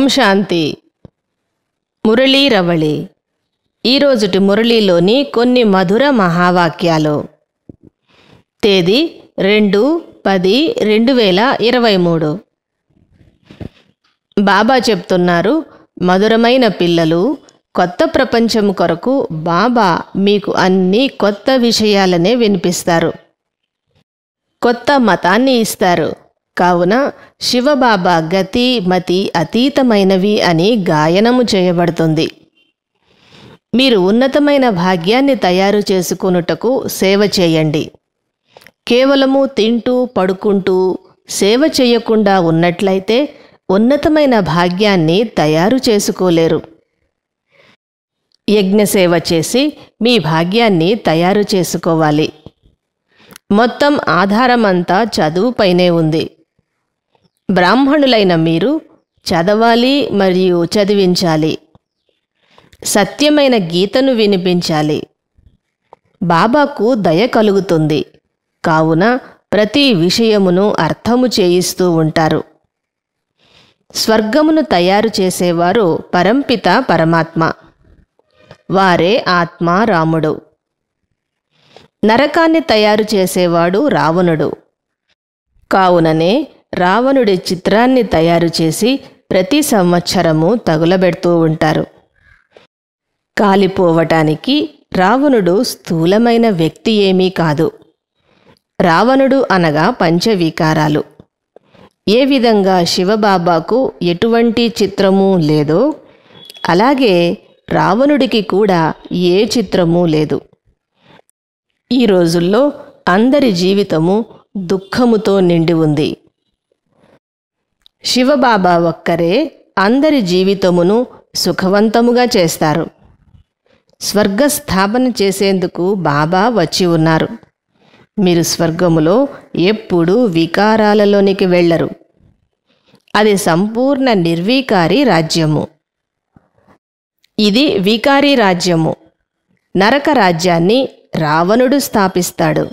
ఓం శాంతి. మురళీ రవళి. ఈరోజుటి మురళీలోని కొన్ని మధుర మహావాక్యాలు. తేదీ 2-10-2023. బాబా చెప్తున్నారు, మధురమైన పిల్లలు, కొత్త ప్రపంచం కొరకు బాబా మీకు అన్ని కొత్త విషయాలనే వినిపిస్తారు, కొత్త మతాన్ని ఇస్తారు. కావున శివబాబా గతి మతి అతీతమైనవి అని గాయనము చేయబడుతుంది. మీరు ఉన్నతమైన భాగ్యాన్ని తయారు చేసుకొనుటకు సేవ చేయండి. కేవలము తింటూ పడుకుంటూ సేవ చేయకుండా ఉన్నట్లయితే ఉన్నతమైన భాగ్యాన్ని తయారు చేసుకోలేరు. యజ్ఞసేవ చేసి మీ భాగ్యాన్ని తయారు చేసుకోవాలి. మొత్తం ఆధారమంతా చదువుపైనే ఉంది. బ్రాహ్మణులైన మీరు చదవాలి మరియు చదివించాలి. సత్యమైన గీతను వినిపించాలి. బాబాకు దయ కలుగుతుంది. కావున ప్రతి విషయమును అర్థము చేయిస్తూ ఉంటారు. స్వర్గమును తయారు చేసేవారు పరంపిత పరమాత్మ. వారే ఆత్మ రాముడు. నరకాన్ని తయారు చేసేవాడు రావణుడు. కావుననే రావణుడి చిత్రాన్ని తయారు చేసి ప్రతి సంవత్సరము తగులబెడుతూ ఉంటారు. కాలిపోవటానికి రావణుడు స్థూలమైన వ్యక్తి ఏమీ కాదు. రావణుడు అనగా పంచవికారాలు. ఏ విధంగా శివబాబాకు ఎటువంటి చిత్రము లేదో అలాగే రావణుడికి కూడా ఏ చిత్రము లేదు. ఈ రోజుల్లో అందరి జీవితము దుఃఖముతో నిండి ఉంది. శివబాబా ఒక్కరే అందరి జీవితమును సుఖవంతముగా చేస్తారు. స్వర్గస్థాపన చేసేందుకు బాబా వచ్చి ఉన్నారు. మీరు స్వర్గములో ఎప్పుడూ వికారాలలోనికి వెళ్ళరు. అది సంపూర్ణ నిర్వికారి రాజ్యము. ఇది వికారి రాజ్యము. నరక రాజ్యాన్ని రావణుడు స్థాపిస్తాడు.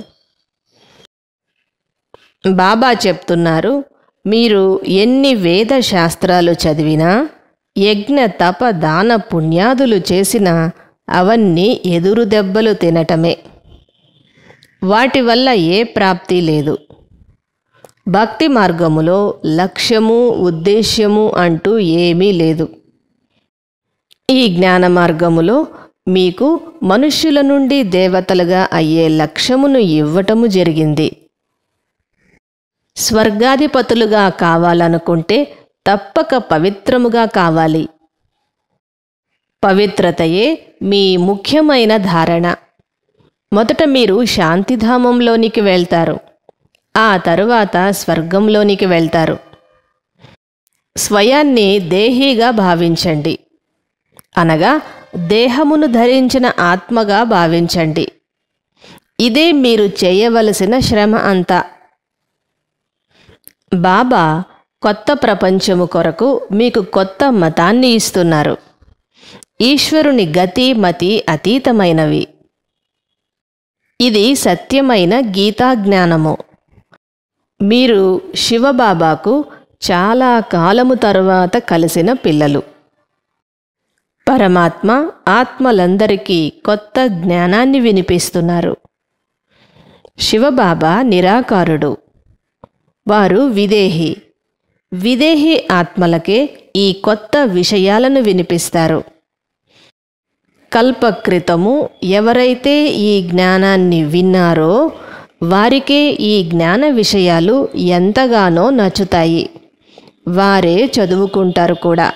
బాబా చెప్తున్నారు, మీరు ఎన్ని వేద శాస్త్రాలు చదివినా, యజ్ఞ తప దాన పుణ్యాదులు చేసినా అవన్నీ ఎదురు దెబ్బలు తినటమే. వాటి వల్ల ఏ ప్రాప్తి లేదు. భక్తి మార్గములో లక్ష్యము ఉద్దేశ్యము అంటూ ఏమీ లేదు. ఈ జ్ఞాన మార్గములో మీకు మనుష్యుల నుండి దేవతలుగా అయ్యే లక్ష్యమును ఇవ్వటము జరిగింది. స్వర్గాధిపతులుగా కావాలనుకుంటే తప్పక పవిత్రముగా కావాలి. పవిత్రతయే మీ ముఖ్యమైన ధారణ. మొదట మీరు శాంతిధామంలోనికి వెళ్తారు. ఆ తరువాత స్వర్గంలోనికి వెళ్తారు. స్వయాన్ని దేహీగా భావించండి, అనగా దేహమును ధరించిన ఆత్మగా భావించండి. ఇదే మీరు చేయవలసిన శ్రమ అంతా. బాబా కొత్త ప్రపంచము కొరకు మీకు కొత్త మతాన్ని ఇస్తున్నారు. ఈశ్వరుని గతి మతి అతీతమైనవి. ఇది సత్యమైన గీతా జ్ఞానము. మీరు శివబాబాకు చాలా కాలము తరువాత కలిసిన పిల్లలు. పరమాత్మ ఆత్మలందరికీ కొత్త జ్ఞానాన్ని వినిపిస్తున్నారు. శివబాబా నిరాకారుడు. వారు విదేహి. విదేహి ఆత్మలకే ఈ కొత్త విషయాలను వినిపిస్తారు. కల్పక్రితము ఎవరైతే ఈ జ్ఞానాన్ని విన్నారో వారికే ఈ జ్ఞాన విషయాలు ఎంతగానో నచ్చుతాయి. వారే చదువుకుంటారు కూడా.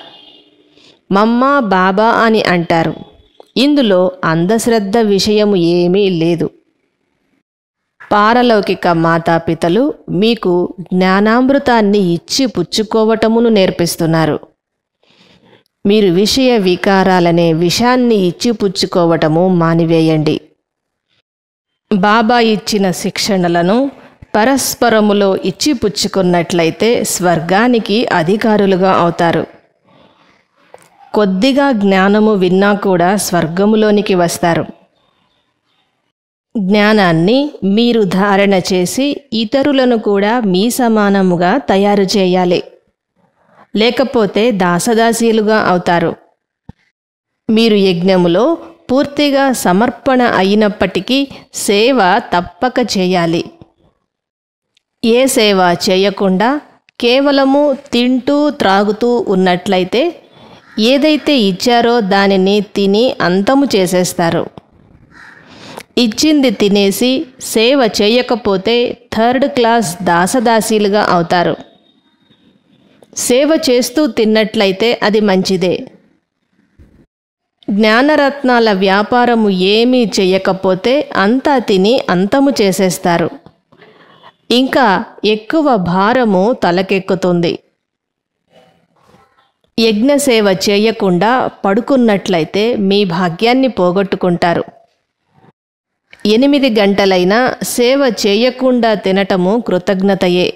మమ్మా బాబా అని అంటారు. ఇందులో అంధశ్రద్ధ విషయము ఏమీ లేదు. పారలౌకిక మాతాపితలు మీకు జ్ఞానామృతాన్ని ఇచ్చి పుచ్చుకోవటమును నేర్పిస్తున్నారు. మీరు విషయ వికారాలనే విషాన్ని ఇచ్చి పుచ్చుకోవటము మానివేయండి. బాబా ఇచ్చిన శిక్షణలను పరస్పరములో ఇచ్చి పుచ్చుకున్నట్లయితే స్వర్గానికి అధికారులుగా అవుతారు. కొద్దిగా జ్ఞానము విన్నా కూడా స్వర్గములోనికి వస్తారు. జ్ఞానాన్ని మీరు ధారణ చేసి ఇతరులను కూడా మీ సమానముగా తయారు చేయాలి. లేకపోతే దాసదాసీలుగా అవుతారు. మీరు యజ్ఞములో పూర్తిగా సమర్పణ అయినప్పటికీ సేవ తప్పక చేయాలి. ఏ సేవ చేయకుండా కేవలము తింటూ త్రాగుతూ ఉన్నట్లయితే ఏదైతే ఇచ్చారో దానిని తిని అంతము చేసేస్తారు. ఇచ్చింది తినేసి సేవ చేయకపోతే థర్డ్ క్లాస్ దాసదాసీలుగా అవుతారు. సేవ చేస్తూ తిన్నట్లయితే అది మంచిదే. జ్ఞానరత్నాల వ్యాపారము ఏమీ చేయకపోతే అంతా తిని అంతము చేసేస్తారు. ఇంకా ఎక్కువ భారము తలకెక్కుతుంది. యజ్ఞసేవ చేయకుండా పడుకున్నట్లయితే మీ భాగ్యాన్ని పోగొట్టుకుంటారు. 8 గంటలైనా సేవ చేయకుండా తినటము కృతజ్ఞతయే.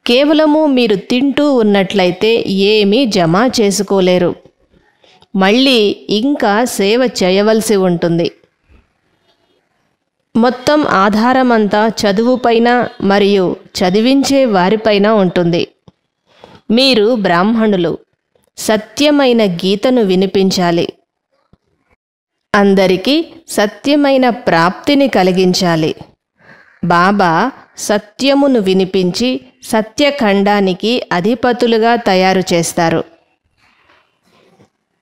కేవలము మీరు తింటూ ఉన్నట్లయితే ఏమీ జమ చేసుకోలేరు. మళ్ళీ ఇంకా సేవ చేయవలసి ఉంటుంది. మొత్తం ఆధారమంతా చదువుపైన మరియు చదివించే వారిపైన ఉంటుంది. మీరు బ్రాహ్మణులు, సత్యమైన గీతను వినిపించాలి. అందరికీ సత్యమైన ప్రాప్తిని కలిగించాలి. బాబా సత్యమును వినిపించి సత్యఖండానికి అధిపతులుగా తయారు చేస్తారు.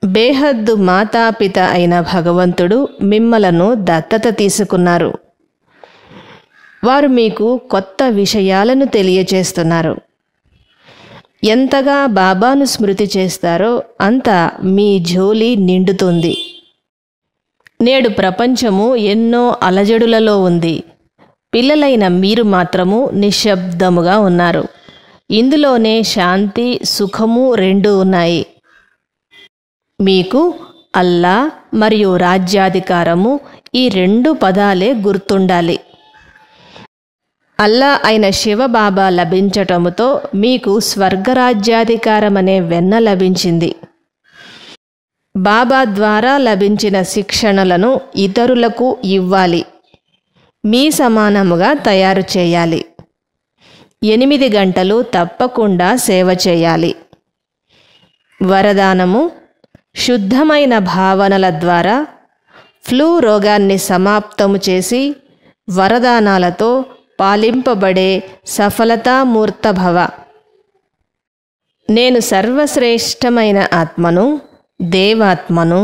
బేహద్దు మాతాపిత అయిన భగవంతుడు మిమ్మలను దత్తత తీసుకున్నారు. వారు మీకు కొత్త విషయాలను తెలియచేస్తున్నారు. ఎంతగా బాబాను స్మృతి చేస్తారో అంత మీ జోలి నిండుతుంది. నేడు ప్రపంచము ఎన్నో అలజడులలో ఉంది. పిల్లలైన మీరు మాత్రము నిశ్శబ్దముగా ఉన్నారు. ఇందులోనే శాంతి, సుఖము రెండూ ఉన్నాయి. మీకు అల్లా మరియు రాజ్యాధికారము ఈ 2 పదాలే గుర్తుండాలి. అల్లా అయిన శివబాబా లభించటముతో మీకు స్వర్గరాజ్యాధికారమనే వెన్న లభించింది. బాబా ద్వారా లభించిన శిక్షణలను ఇతరులకు ఇవ్వాలి. మీ సమానముగా తయారు చేయాలి. 8 గంటలు తప్పకుండా సేవ చేయాలి. వరదానము: శుద్ధమైన భావనల ద్వారా ఫ్లూ రోగాన్ని సమాప్తము చేసి వరదానాలతో పాలింపబడే సఫలతామూర్తభవ. నేను సర్వశ్రేష్టమైన ఆత్మను, దేవాత్మను,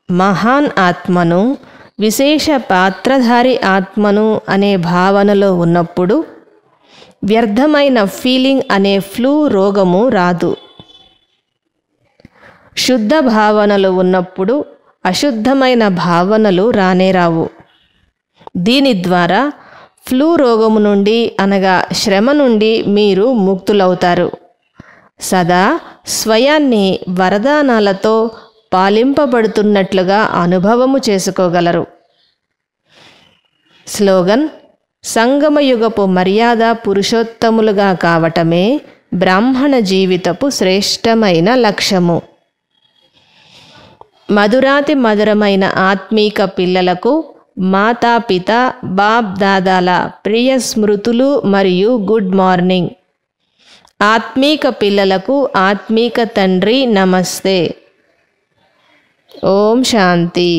మహాన్ ఆత్మను, విశేష పాత్రధారి ఆత్మను అనే భావనలో ఉన్నప్పుడు వ్యర్థమైన ఫీలింగ్ అనే ఫ్లూ రోగము రాదు. శుద్ధ భావనలు ఉన్నప్పుడు అశుద్ధమైన భావనలు రానేరావు. దీని ద్వారా ఫ్లూ రోగము నుండి అనగా శ్రమ నుండి మీరు ముక్తులవుతారు. సదా స్వయాన్ని వరదానాలతో పాలింపబడుతున్నట్లుగా అనుభవము చేసుకోగలరు. స్లోగన్: సంగమయుగపు మర్యాద పురుషోత్తములుగా కావటమే బ్రాహ్మణ జీవితపు శ్రేష్టమైన లక్ష్యము. మధురాతి మధురమైన ఆత్మీక పిల్లలకు మాతాపిత బాప్ దాదాల ప్రియ స్మృతులు మరియు గుడ్ మార్నింగ్. ఆత్మీక పిల్లలకు ఆత్మీక తండ్రి నమస్తే. ఓం శాంతి.